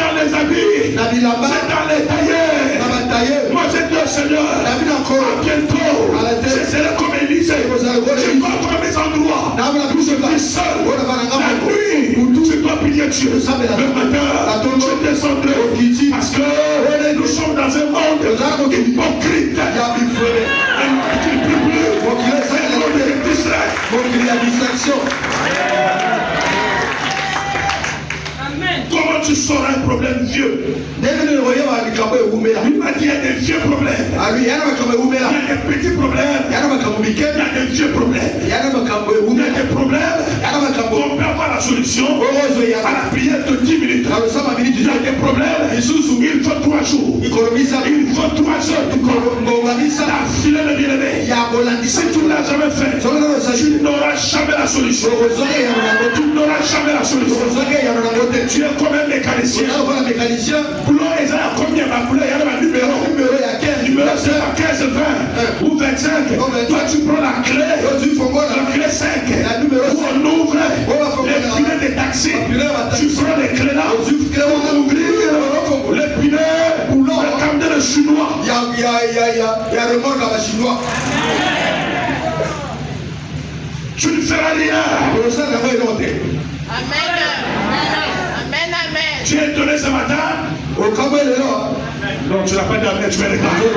dans les habits, c'est dans les taillés. Moi j'ai dit au Seigneur, à bientôt, je serai comme Élisée. Je vais dans mes endroits où je suis seul. La nuit, tu dois prier Dieu. Le matin, je descendrai. Parce que nous sommes dans un monde hypocrite. Il y a distraction. Comment tu sauras un problème vieux? Il m'a dit il y a des vieux problèmes. Il y a des petits problèmes. Il y a des vieux problèmes. Il y a des problèmes qu'on peut avoir la solution à la prière de 10 minutes. Il y a des problèmes. Il faut 3 jours. Il faut 3 heures. La filet de bien-aimé. Si tu ne l'as jamais fait, tu n'auras jamais la solution. Tu n'auras jamais la solution. Tu es comme un mécanicien. Boulot est à combien? Boulot il y a un numéro. Numéro c'est à 15, 20 ou 25. Toi tu prends la clé. La clé 5. On ouvre les pneus des taxis. Tu prends les clés là. On ouvre les pneus. Le camion de chinois. Il y a le monde là-bas chinois. Tu ne feras rien. Amen. Tu es étonné ce matin? Non, tu n'as pas d'amener, tu vas regarder.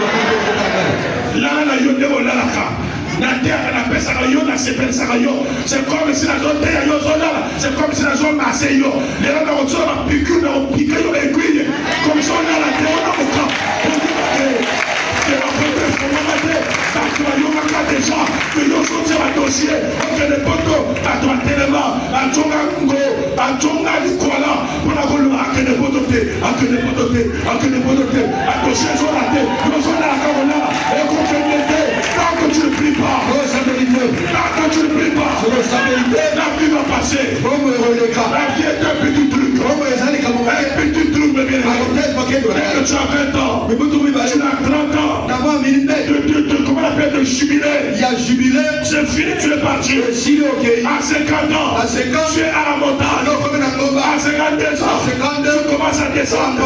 C'est comme si la zone c'est comme si la zone massée. Les gens ont piqué, aiguille. Comme ça, on a la terre, on a le camp. Déjà, que nous sommes sur un dossier, que les poteaux, à toi tellement, à Djonga du Kuala, pour la Golo, à que des poteaux, à dossier sur la tête, nous sommes à la Carola, et qu'on fait l'été, tant que tu ne pries pas, tant que tu ne pries pas, la vie va passer. La vie est un petit truc, un petit truc, mais bien que tu as 20 ans, tu as 30 ans, comment on appelle de jubilé? Il y a jubilé, c'est fini, tu es parti. À 50 ans, tu es à la montagne. À 52 ans, tu commences à descendre.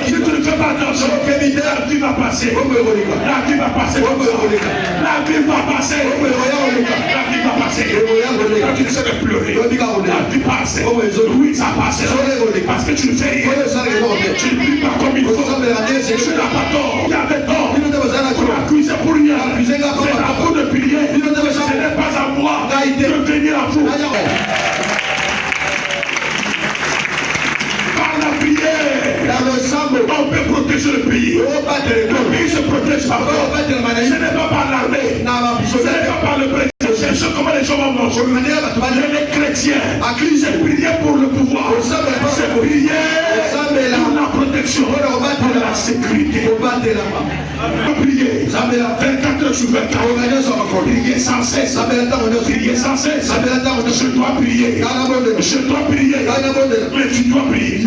Si tu ne fais pas attention, la vie va passer. La vie va passer. La vie va passer. La vie va passer. Quand tu ne sais de pleurer, la vie passe. Oui, ça passe. Parce que tu ne fais rien. Tu ne pries pas comme il faut. Tu n'as pas tort. Il y avait tort. Tu m'as accusé pour rien. C'est à vous de prier. Ce n'est pas à moi de venir à vous. Par la prière, on peut protéger le pays. Le pays se protège par quoi? Ce n'est pas par l'armée. Ce n'est pas par le président. C'est comment les gens vont manger. Les chrétiens, c'est prier pour le pouvoir. C'est prier pour la protection, pour la sécurité. Prier 24 heures sur 24. Prier sans cesse. Prier sans cesse. Je dois prier. Je dois prier. Mais tu dois prier.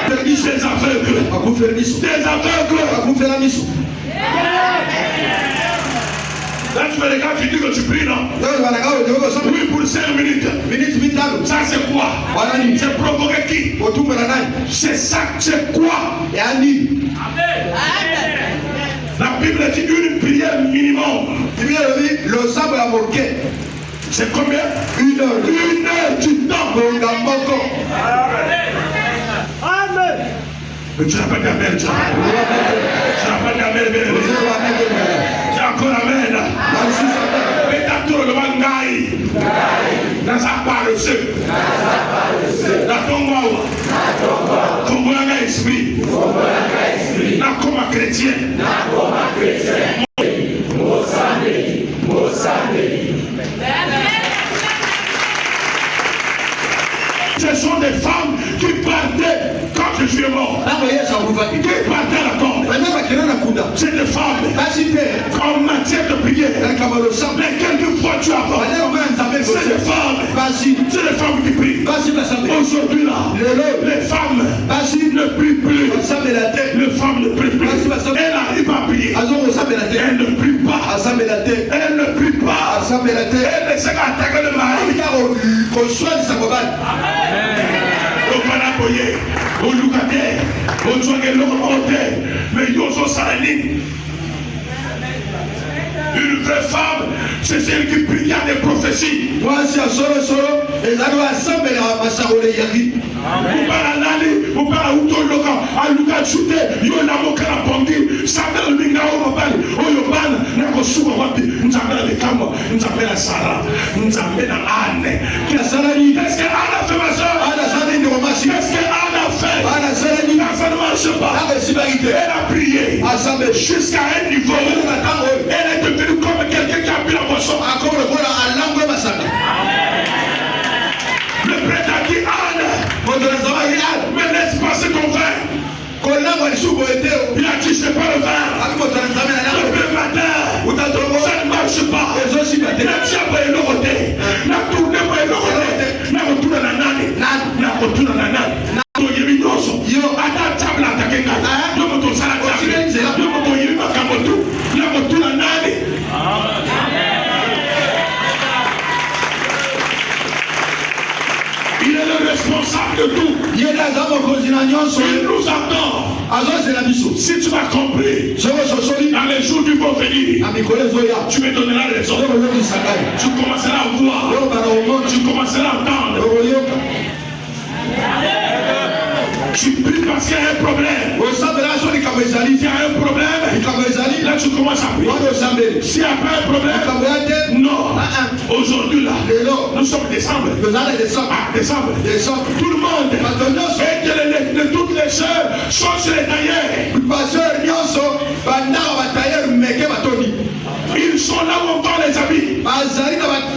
Des aveugles. Des aveugles. Là tu me regardes, tu dis que tu pries, non? Oui, pour 5 minutes. Ça c'est quoi? C'est provoquer qui? C'est ça, c'est quoi? La Bible dit une prière minimum. C'est combien? 1 heure. 1 heure du temps. Amen. Mais tu n'as pas d'amen, tu n'as pas d'amen. Tu as encore amen. Mais t'as trop le mangaï. Dans sa paresseux. Dans ton wawa. Ton bon esprit. Dans comme chrétien. Ce sont des femmes qui partaient quand je suis mort. Qui partaient à la tombe. C'est des femmes en matière de prière. Mais quelquefois tu as c'est des femmes qui prient. Aujourd'hui là, les femmes ne prient plus. Les femmes ne prient plus. Elles n'arrivent pas à prier. Elles ne prient pas. Elles ne prient pas. Elles ne savent attaquer le mari. boye oluka te ozwaka eloko moko te mais yo ozosala nini? Une vraie femme, c'est celle qui prie à des prophéties. Moi, c'est un solo, et là, nous assemblons à Massaoulé Yari. Vous parlez nani, vous parlez où tout le monde a Luka Chute, yo na moka la pongi, Samuel Minga au Mabali, Oyoban, Nako Suba Wapi, nous appelons les Kamo, nous appelons Sarah, nous appelons Anne. Qu'est-ce que Anne a fait, ma soeur? Qu'est-ce que Anne a fait? Ça ne marche pas. Elle a prié jusqu'à un niveau. Elle est devenue comme quelqu'un qui a pris la boisson. Le prêtre a dit Anne, mais laisse passer ton vin. Il a dit c'est pas le vin. Le matin, ça ne marche pas. Il a dit après le roté. Il a tourné pour le roté. Il a retourné la nani. Il a retourné la nani. Yo ata tabla takenga. Yo moto sala tabla. Yo moto yiri makamoto. Yo moto la nani. Il est le responsable de tout. Il nous attend. Si tu m'as compris, dans les jours qui vont venir, tu me donneras raison. Tu commenceras à voir. Tu commenceras à entendre. Tu pries parce qu'il y a un problème. Il y a un problème. Là, tu commences à prier. S'il n'y a pas un problème, non. Aujourd'hui, là, nous sommes décembre. Décembre. Tout le monde. Et que toutes les sœurs sont sur les tailleurs. Ils sont là où on vend les habits.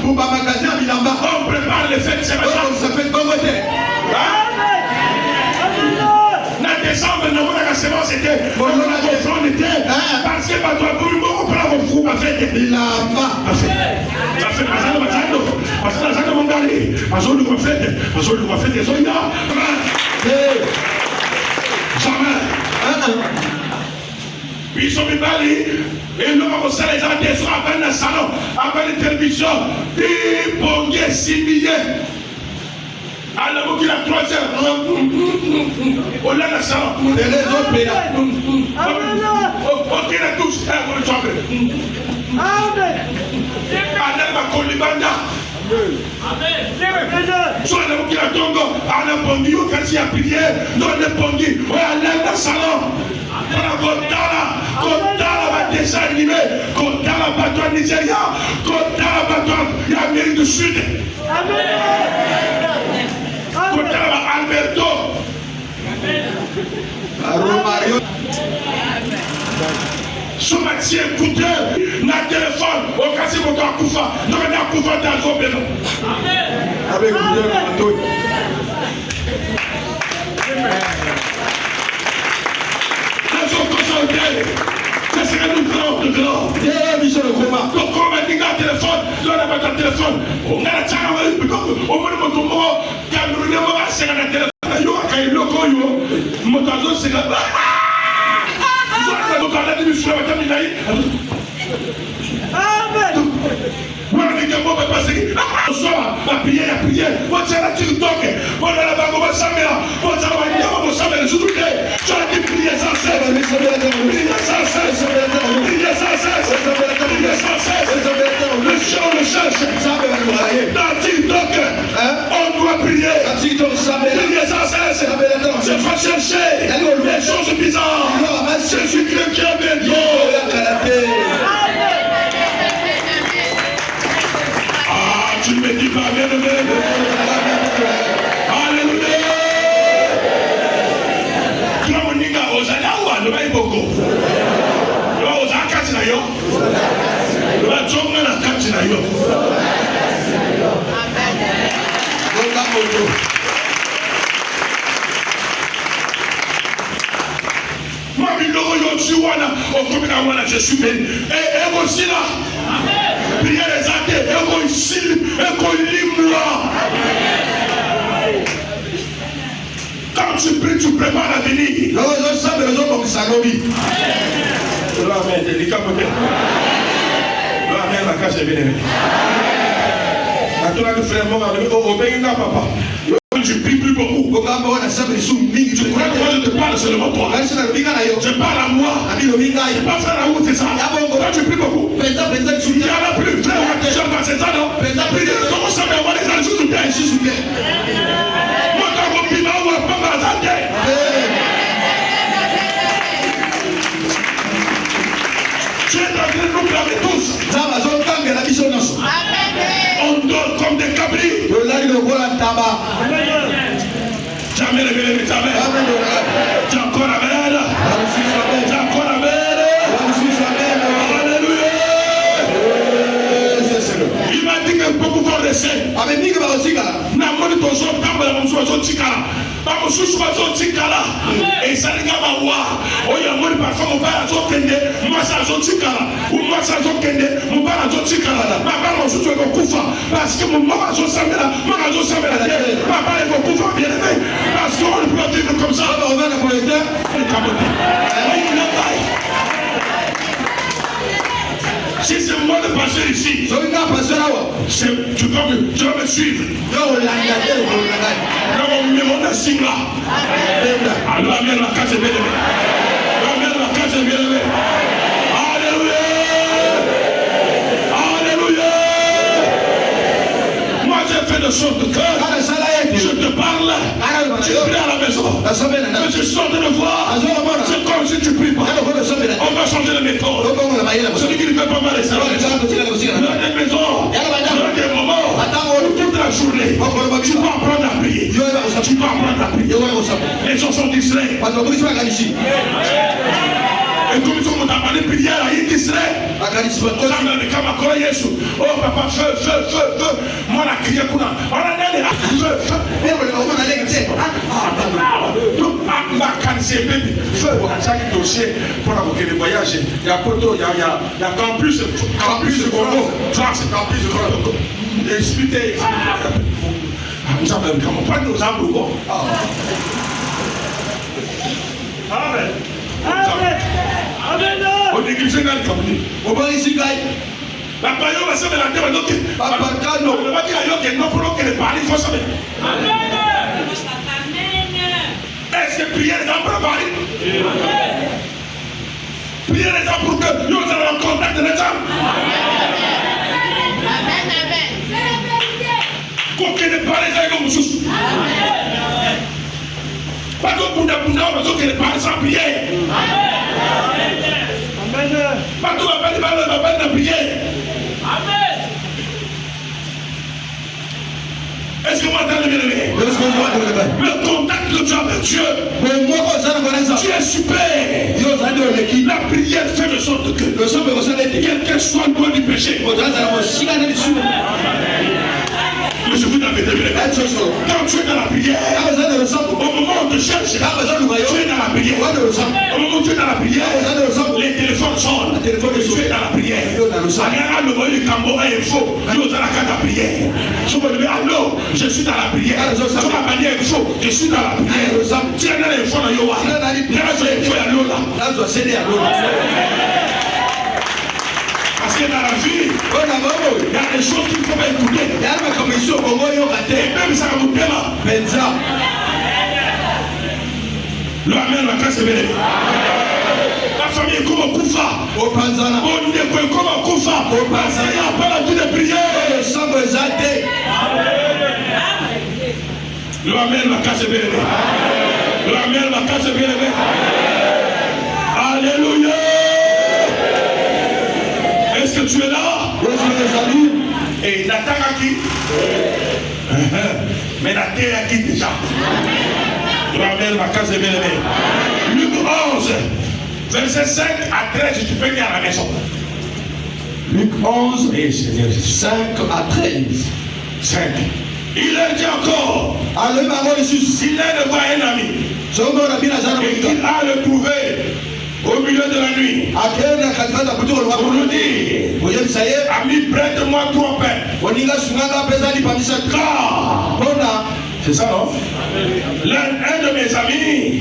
On prépare les fêtes. C'est décembre, nous avons la séance, c'était parce que pas toi, on prend vos fous, ma fête. Il a pas fait. Parce que la salle de mon gari, parce que nous avons fait des soldats. Jamais. Puis ils sont mis bali, et nous avons fait les adhésions après le salon, après la télévision, puis pour gagner 6 billets. À la boucle, la 3e. On l'a la salle. Les autres pays là. Ok, la touche. Amen. Ma colibanda. Amen. Soit la boucle, la tongo. Anna Pongi, au quartier à prier. Dans le Pongi. Ouais, à la salon. Kotala va dessin animé. Kotala va toi Nigeria. Kotala va toi l'Amérique du Sud. Amen. Alberto. Somatie écouteur, na téléphone, au cas où tu as Koufa, tu as Koufa dans ton bénin. Avec le ça serait nous grand. Donc, quand on dit un téléphone, on n'a pas de téléphone. On a la tchana, on a le mot, Camerounais, on va se faire un téléphone. Il y a un loco, motazo, c'est là-bas. Donc, on a dit, je suis là, voilà, les gars, on va passer. Bonsoir, la prière, on tient la TikTok, on a la bague, on va s'amener là, on va s'amener, on va s'amener, je vous dis, tu as dit prier sans cesse, prier sans cesse, prier sans cesse, prier sans cesse, le chien, on le cherche, dans TikTok, on doit prier, prier sans cesse, c'est pas chercher les choses bizarres, Jésus-Christ qui a bientôt. Tu ne me dis pas bien de même. Alléluia. Tu vas me dire aux Alaouas, le bail beaucoup. Tu vas aux Akatinayo. Tu vas tomber dans Akatinayo. Moi, je suis béni. Et aussi là. Priez les athées, et ici, et moi. Quand tu pries, tu prépares l'avenir. Amen. que je prie plus beaucoup. Je crois que moi je te parle seulement toi. Je parle à moi. Je ne pas faire la route, c'est ça. Toi tu pries beaucoup. Il y en a plus. Frère, c'est ça, non? Comment ça me voit les gens sous terre? Moi quand on prie, on va pas m'attendre. Tu es en train de nous clamer tous. On dort comme des cabris. Jamais révélé, jamais. Tu as encore la merde. Tu as encore la merde. Alléluia. Il m'a dit que beaucoup vont rester. Namoni tozo tambala musuwazo tikala. Bamususu bazo tikala. Et ça les gars va voir. Oya moni parfois mon père azo kende, moi ça azo tikala. Ou moi ça azo kende, mon père azo tikala. Papa mususu eko kufa parce que mon maman azo samela, maman azo samela. Papa eko kufa bien aimé parce qu'on ne peut pas vivre comme ça. On va dans le terre. Si c'est moi le pasteur ici, tu vas me suivre. Alors, la case est bien aimée. La case est bien aimée. Alléluia. Alléluia. Moi, j'ai fait de sorte que je te parle. Tu pries à la maison. Mais je sors de le voir. C'est comme si tu pries pas. On va changer de méthode. Celui qui ne fait pas mal les salons. Dans des maisons, dans des moments, toute la journée, tu peux apprendre à prier. Tu peux apprendre à prier. Les gens sont distraits. Et comme ils sont dans les prières, ils sont distraits. Oh papa, feu, feu, feu, feu. Moi la crié pour la. On a donné feu, feu. Feu, on a un dossier pour avoquer les voyages. Il y a Poto, il y a campus de Congo. France, campus de Congo. Discuter. Nous avons pas nos âmes. Amen. Amen. Amen. On néglige un campus. On va ici, gars. La paillon va se mettre la terre. Papa, non, on va dire à Yoke, non, pour que les parler, il faut savoir. Amen. Est-ce que prier les gens pour parler? Prier les gens pour que nous ayons un contact de les gens. Amen. Qu'on ne parle pas comme nous. Pas que Bouddha, on va dire que les parler sans prier. Pas que on va pas prier. Est-ce que vous m'entendez bien aimé? Le contact que tu as avec Dieu, tu es super. La prière fait de sorte que quelqu'un soit loin du péché. Mais je vous l'avais dit, quand tu es dans la prière, au moment où on te cherche, tu es dans la prière. Au moment où tu es dans la prière, les téléphones sonnent. Tu es dans la prière. Le moyen du Cambo est faux. Tu es dans la prière. Tu me dis, allô, je suis dans la prière. Tu m'as manière est faux, je suis dans la prière. Tu es dans les fonds de Yoa. Tu es dans les fonds de parce que dans la vie, il y a des choses qu'il ne faut pas écouter. Et même ça vous plaît là. Le Amen, la classe est belle. La famille est comme un koufa. On est comme un koufa. Parce qu'il n'y a pas la vie de prière. Le Amen, la classe est belle. Le Amen, la classe est belle. Alléluia. Est-ce que tu es là? Et Nathan a qui? Mais Nathan a qui déjà? Ramène ma case de bien-aimé. Luc 11, verset 5 à 13, tu peux venir à la maison. Luc 11, et Seigneur, 5 à 13. 5. Il a dit encore, s'il est devant un ami, et qu'il a le trouvé au milieu de la nuit, pour nous dire, ami, prête-moi 3 pains. Car C'est ça, non? Un de mes amis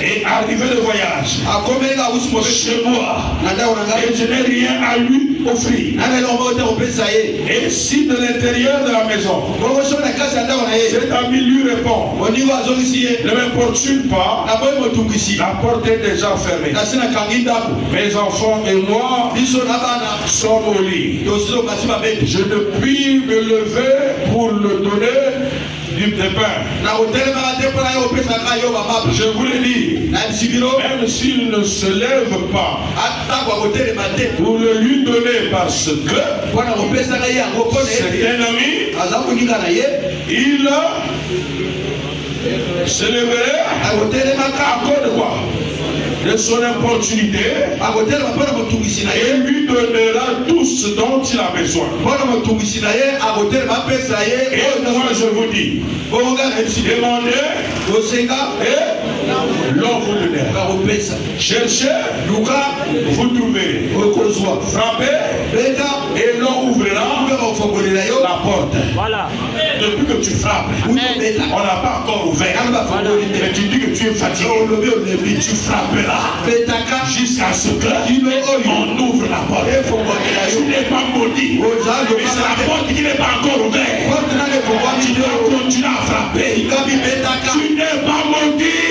est arrivé de voyage chez moi et je n'ai rien à lui offrir. Et si de l'intérieur de la maison, cet ami lui répond, ne m'importune pas, la porte est déjà fermée. Mes enfants et moi sommes au lit. Je ne puis me lever pour le donner du pain. Je vous le dis, même s'il ne se lève pas pour le lui donner parce que c'est un ami, il se leverait à cause de quoi? De son opportunité et lui donnera tout ce dont il a besoin. Et moi je vous dis, demandez et l'on vous donnera. Cherchez, vous trouverez. Frappez et l'on ouvrira la porte. Voilà. Depuis que tu frappes, on n'a pas encore ouvert. Mais tu dis que tu es fatigué. Tu frapperas jusqu'à ce que on ouvre la porte. Tu n'es pas maudit. Mais c'est la porte qui n'est pas encore ouverte. Tu dois continuer à frapper. Tu n'es pas maudit.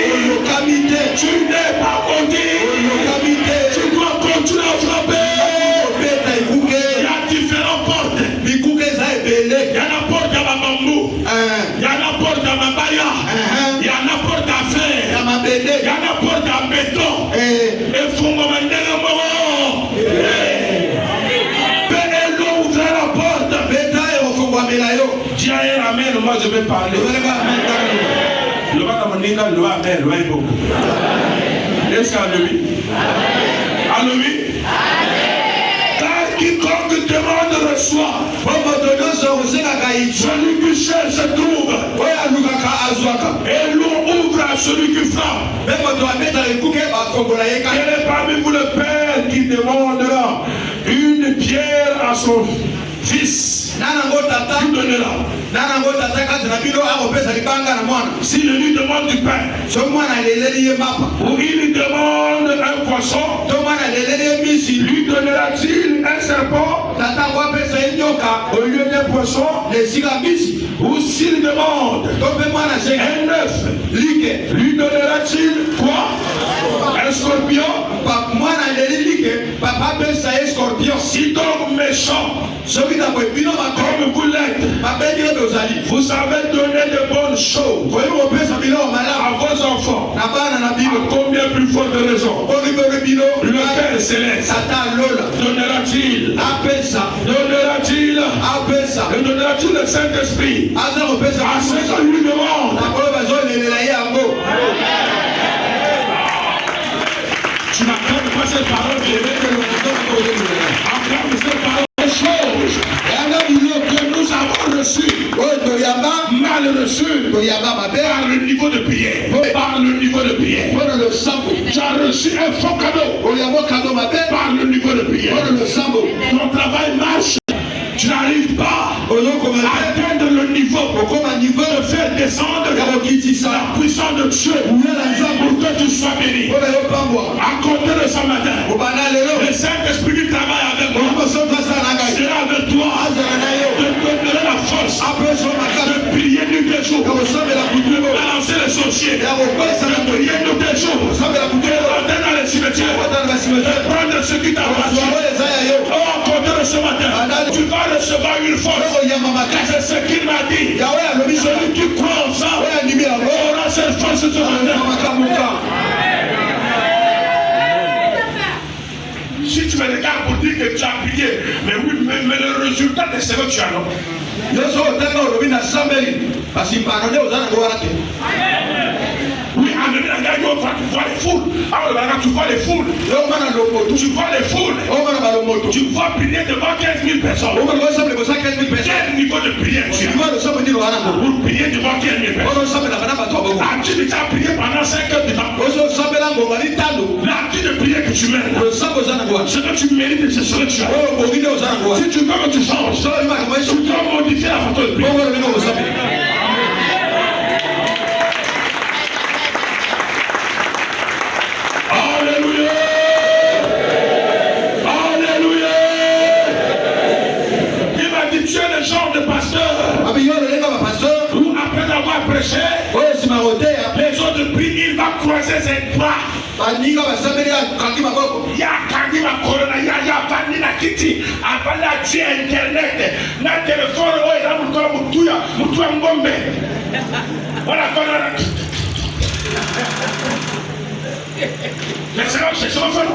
Tu n'es pas maudit. Tu dois continuer à frapper. Il y a différentes portes. Il y a la porte à ma bambou. Il y a la porte à ma baya. Il y a la porte à fer. Il y a la porte à béton. Et faut me mettre le mot. L'eau ouvre la porte. Dis un amen, moi je vais parler. Le va dans mon état, le va amen, le va beaucoup. Est-ce qu'à lui? Car quiconque demande reçoit. Celui qui cherche trouve. Et l'on ouvre à celui qui frappe. Quel est parmi vous le Père qui demandera une pierre à son fils? Qui donnera? Si je lui demande du pain, ou il lui demande un poisson, lui donnera-t-il un serpent au lieu d'un poisson? Ou s'il demande un œuf, lui donnera-t-il quoi? Un scorpion? Si donc méchant, comme vous l'êtes, vous savez donner de bonnes choses à vos enfants. Combien plus forte raison le Père Céleste donnera-t-il le Saint-Esprit à ceux qu'on lui demande? Tu n'acclames pas cette parole, acclame cette parole des choses que nous avons reçues, mal reçues, par le niveau de prière. Par le niveau de prière. Tu as reçu un faux cadeau par le niveau de prière. Ton travail marche. Tu n'arrives pas à atteindre le niveau de faire descendre la puissance de Dieu pour que tu sois béni. À compter de ce matin, le Saint-Esprit qui travaille avec moi sera avec toi, de te donner la force de prier nuit et jour, de balancer les sorciers, de prier nuit et jour, de rentrer dans les cimetières, de prendre ce qui t'appartient. Oh, à compter de ce matin, tu vas recevoir une force. C'est ce qu'il m'a dit. Celui qui croit en ça aura cette force ce matin. Si tu me regardes pour dire que tu as prié, mais oui, mais le résultat de ce que tu as, non? Oui, tu vois les foules. Tu vois les foules. Tu vois les foules. Tu vois prier devant 15 000 personnes. Quel niveau de prière tu as? Pour prier devant 15 000 personnes. As-tu déjà prié pendant 5 heures de temps? L'acte de prière que tu mets, ce que tu mérites, c'est ce que tu as. Si tu veux que tu changes, tu dois modifier la façon de prier. Les autres prient, il va croiser ses bras. Ya Kandima Corona, ya Vanina Kitty, Avala Tia Internet, na téléphone, oh, il a Mutuya Ngombe. Voilà, mais c'est son frère.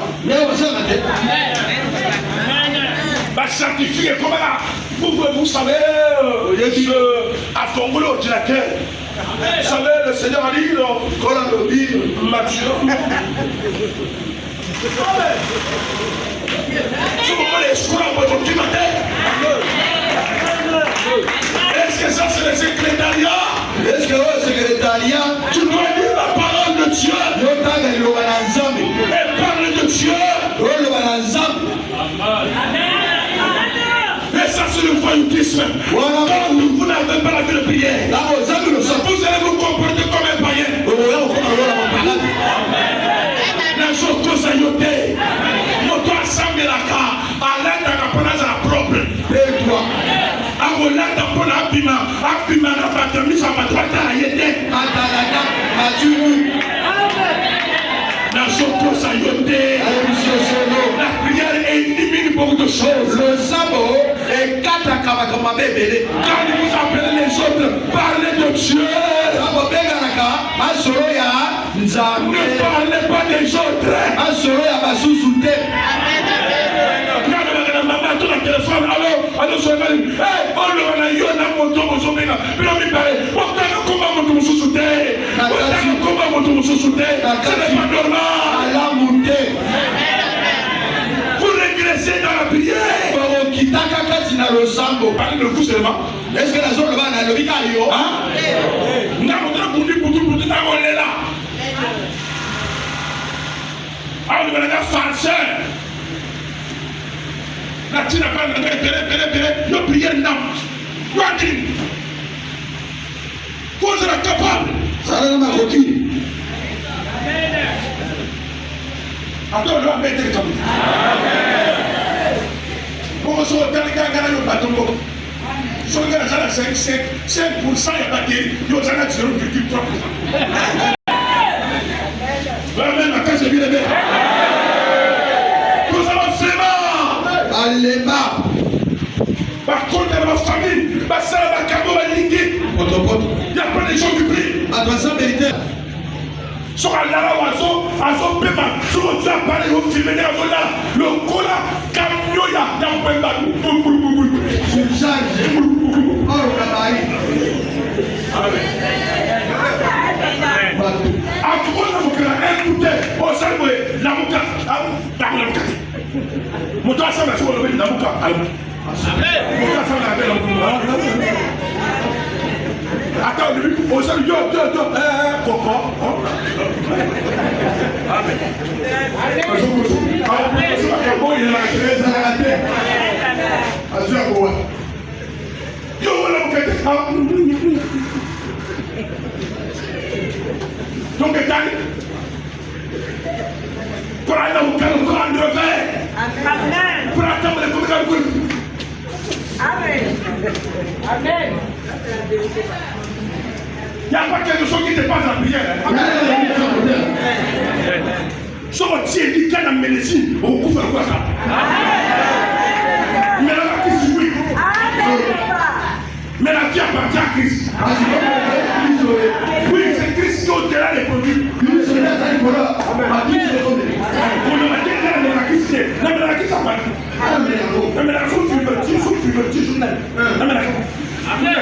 Va certifier comme là. Vous savez, à ton boulot ordinateur. Vous savez, le Seigneur a dit, Matthieu. Tout le monde est escroc aujourd'hui matin. Est-ce que ça c'est le secrétariat? Est-ce que le secrétariat? Tu dois dire la parole de Dieu. Et parle de Dieu. Et ça c'est le voyoutisme. Quand vous n'avez pas la vie de prière, vous allez vous comporter comme un païen. La chose que ça y est, moto assemble la car, à l'aide de la ponage à la propre. Et toi, à l'aide de la abima na batami sa batata a yete. La chose que ça y est, la prière élimine beaucoup de choses. Le sabot est 4 à Kabakamabébé. Quand vous appelez les autres, parlez de Dieu. Ne parlez pas des autres. Vous régressez dans la prière. Parlez de vous seulement. Est-ce que la zone va dans le vicario? La tina pas de le prière non. Vous êtes capable. Ça n'a pas coquille. Attends, on va mettre comme ça. Pour se regarder, le bâton. Si on regarde ça, 5%, il y a batterie, il y a 0,3%. Même à cause de bien aimé. Nous allons vraiment. Alléma. Par contre, dans ma famille, ma soeur, ma camo, ma ligue. Il y a pas de gens qui prient. Attention, vérité. Sur un lala oiseau, pema, sur le diable, parler au film, le cola, camion, il y a un peu de je charge. Oh, cabaret. Amen. À tout le monde, écoutez, au salve, la mouka, la mouka. Mon toit, ça va se relever, la mouka. Amen. Attends, au salve, yo, coco. Amen. Yo, la mouka. Donc, pour aller au calme, pour aller au verre, pour attendre les coups. Amen. Amen. Il n'y a pas quelque chose qui te passe en prière. Si on tient du cas dans la médecine, on couvre quoi ça? Mais la qui se oui. Mais la vie appartient à Christ. Oui, c'est Christ qui au-delà des produits. On a dit que la Christ est. Non, mais la Christ a pas dit. Non, mais la chose fut journal. Non, mais la chose. Amen.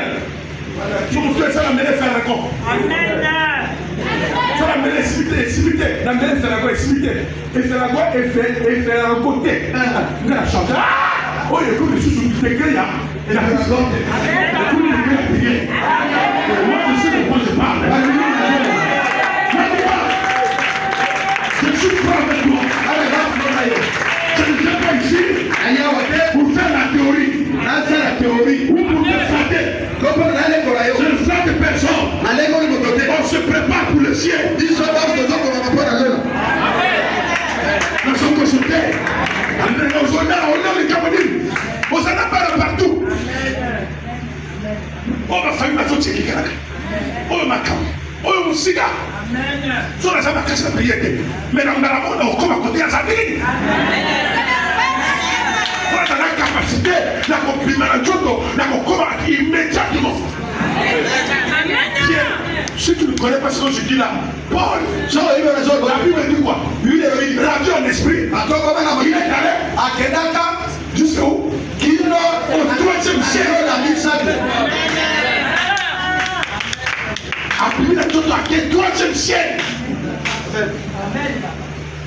Je vous fais ça, la mêlée faire la corps. Amen. Ça, la mêlée simité. La mêlée faire la corps, simité. Et faire la corps, et faire un côté. Il a changé. Oh, il y a comme des choses qui fait qu'il y a. Et la Christ l'ordre. Et tout le monde a prié. Moi, je sais de quoi je parle. Je suis prêt avec toi. Je ne viens pas ici pour faire la théorie. Ou pour me flatter. Je ne flatte personne. On se prépare pour le ciel. Nous sommes consultés. On a les Camerounais. On s'en a pas partout. On va faire une maison de Sénégal. On va oyo musika so na saba kasi na prière te mais na ngala mo na okoma côté ya sabini pour la capacité na comprimé na joto na kokoma immédiatement. Si tu ne connais pas ce que je dis là, Paul, la Bible dit quoi? Il est ravi en esprit. Il est allé à Kedaka jusqu'où? Au 3e siècle. Après la joto à 3e siècle.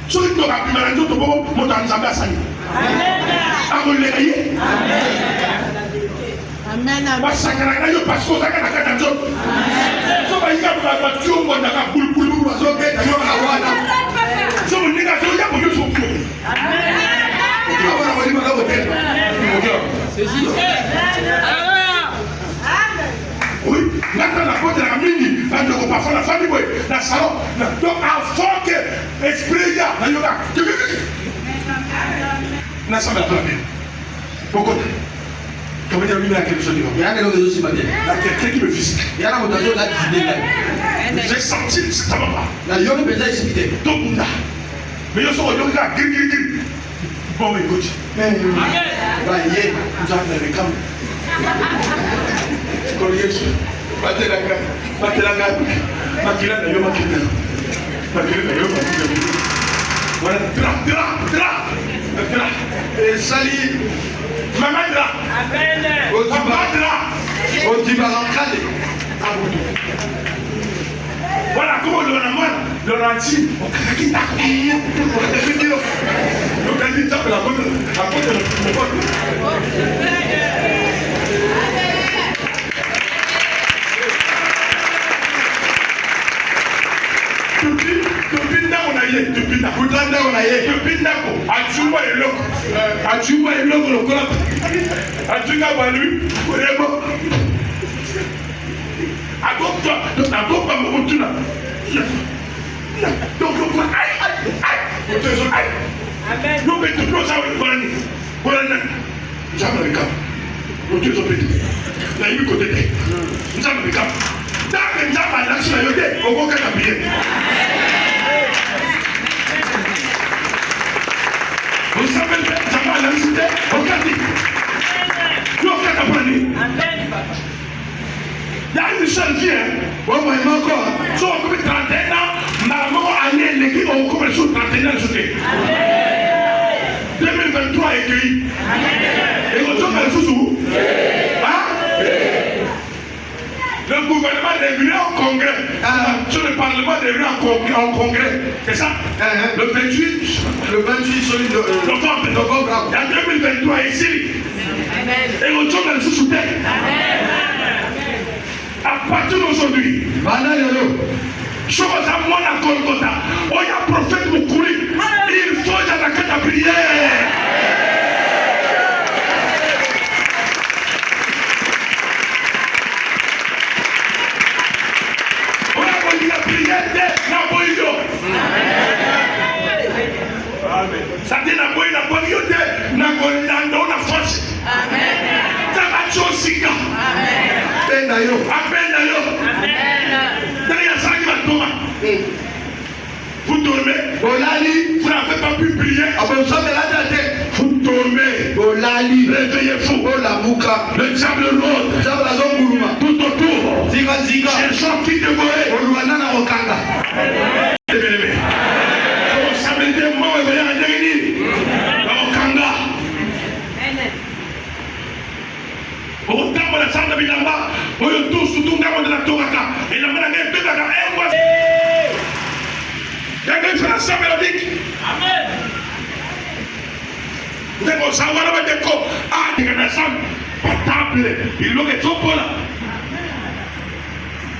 So il doit appuyer la joto pour monter en Zambia Sani. Amen. Amen. Basakana yo pasko zakana kata job. So ba yika ba chumbo na ka bulbulu ba so ke yo na wana. So ninga so ya ko yo so ko. Amen. Ko ba wali ma ka bote. C'est juste. Oui, maintenant la porte la mingi, la de pas faire la famille boy, la salon, donc avant que esprit ya na yoga. Na ça va pas bien. Pourquoi? Comment dire lui à quelque chose de bon. Il y a quelque chose qui m'a dit. La quelqu'un qui me visite. Il y a la montagne là qui dit. J'ai senti ça va pas. La yoga peut être expliqué. Donc là. Mais yo so yoga giri. Bon écoute. Amen. Bah yé, nous avons les cam. Comme Yesu. Batelanga. Makila na yo makila. Voilà, dra. Et sali Mamadra. Amen. Voilà comment le renti. Vous savez, ça va la cité, regardez. Il y a une seule vie, on va encore. Si on commence 31 ans, maman année, l'équipe, on commence sur 31 ans. 2023 est cueilli. Et on tombe à sous. Le gouvernement est venu en congrès. Sur le parlement est venu en congrès. C'est ça? Le 28 novembre. En 2023 ici. Et on tombe à sous. À partir d'aujourd'hui, chose à moi la Golgotha, on y a prophète Moukouri, il faut attaquer ta prière. On a dit la prière de la boyo. Ça dit la boyo, la boyo de la force. Ça va choisir. Amen. Vous dormez, vous n'avez pas pu prier. Vous dormez, réveillez-vous. Le diable rôde tout autour. Cherchons qui dévorer. Amen. Vous savoir avec quoi? Ah, il y a des gens portables. Il y a des gens pour là.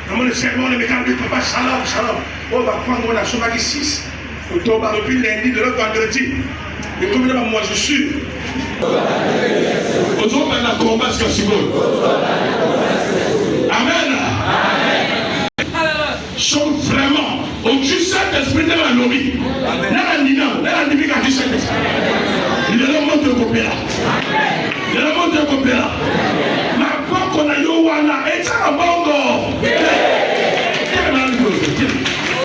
Dans le serment, le mécanisme dit papa, shalom. On va prendre la somme à 6. Depuis lundi de l'autre vendredi. Et comme moi je suis. Aujourd'hui, on a combat ce que c'est bon. Amen. Sont vraiment au Saint-Esprit de la Nomi. Il est le monde de Kopera. Il est le monde de Kopera. Ma qu'on a eu wana et un bongo.